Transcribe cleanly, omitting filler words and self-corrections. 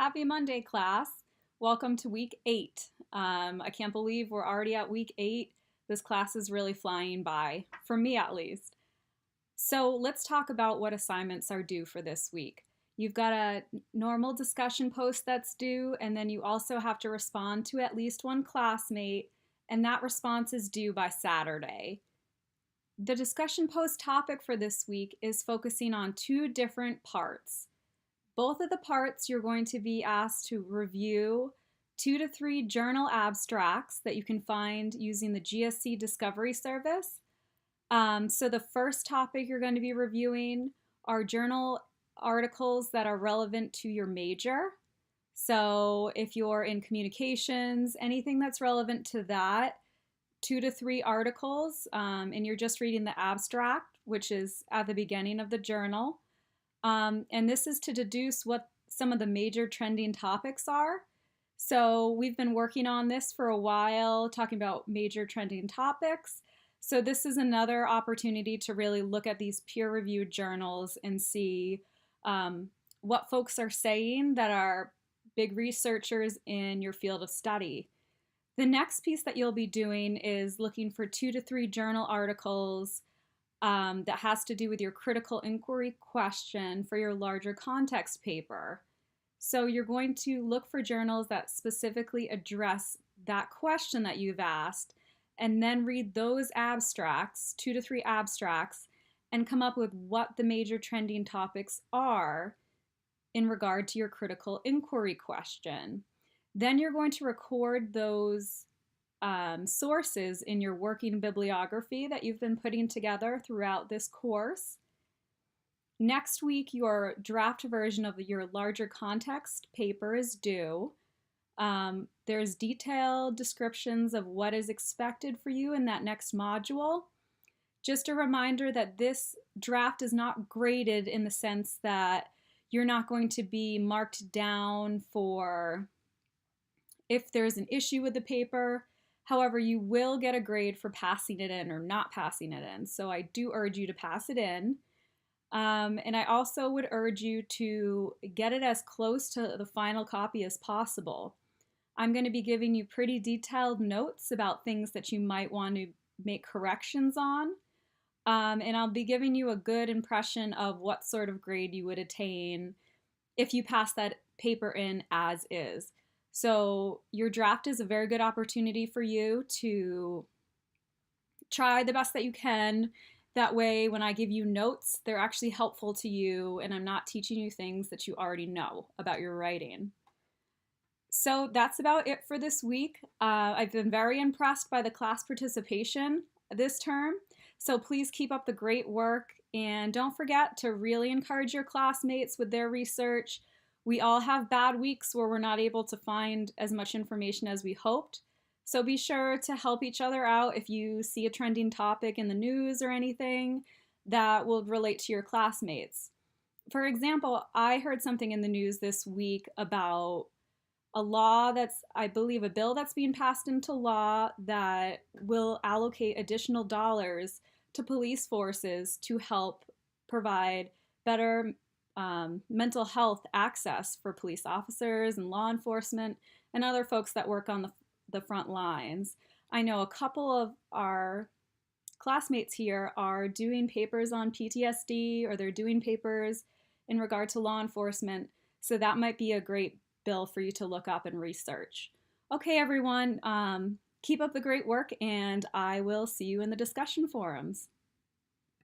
Happy Monday, class. Welcome to week 8. I can't believe we're already at week 8. This class is really flying by, for me at least. So let's talk about what assignments are due for this week. You've got a normal discussion post that's due, and then you also have to respond to at least one classmate, and that response is due by Saturday. The discussion post topic for this week is focusing on two different parts. Both of the parts you're going to be asked to review 2 to 3 journal abstracts that you can find using the GSC Discovery Service. So the first topic you're going to be reviewing are journal articles that are relevant to your major. So if you're in communications, anything that's relevant to that, 2 to 3 articles, and you're just reading the abstract, which is at the beginning of the journal. And this is to deduce what some of the major trending topics are. So we've been working on this for a while, talking about major trending topics. So this is another opportunity to really look at these peer-reviewed journals and see what folks are saying that are big researchers in your field of study. The next piece that you'll be doing is looking for 2 to 3 journal articles that has to do with your critical inquiry question for your larger context paper. So you're going to look for journals that specifically address that question that you've asked, and then read those abstracts, 2 to 3 abstracts, and come up with what the major trending topics are in regard to your critical inquiry question. Then you're going to record those sources in your working bibliography that you've been putting together throughout this course. Next week, your draft version of your larger context paper is due. There's detailed descriptions of what is expected for you in that next module. Just a reminder that this draft is not graded in the sense that you're not going to be marked down for if there's an issue with the paper. However, you will get a grade for passing it in or not passing it in. So I do urge you to pass it in. And I also would urge you to get it as close to the final copy as possible. I'm going to be giving you pretty detailed notes about things that you might want to make corrections on. And I'll be giving you a good impression of what sort of grade you would attain if you pass that paper in as is. So your draft is a very good opportunity for you to try the best that you can. That way, when I give you notes, they're actually helpful to you, and I'm not teaching you things that you already know about your writing. So that's about it for this week. I've been very impressed by the class participation this term. So please keep up the great work, and don't forget to really encourage your classmates with their research. We all have bad weeks where we're not able to find as much information as we hoped. So be sure to help each other out if you see a trending topic in the news or anything that will relate to your classmates. For example, I heard something in the news this week about a law that's, I believe, a bill that's being passed into law that will allocate additional dollars to police forces to help provide better mental health access for police officers and law enforcement and other folks that work on the front lines. I know a couple of our classmates here are doing papers on PTSD, or they're doing papers in regard to law enforcement, so that might be a great bill for you to look up and research. Okay, everyone, keep up the great work, and I will see you in the discussion forums.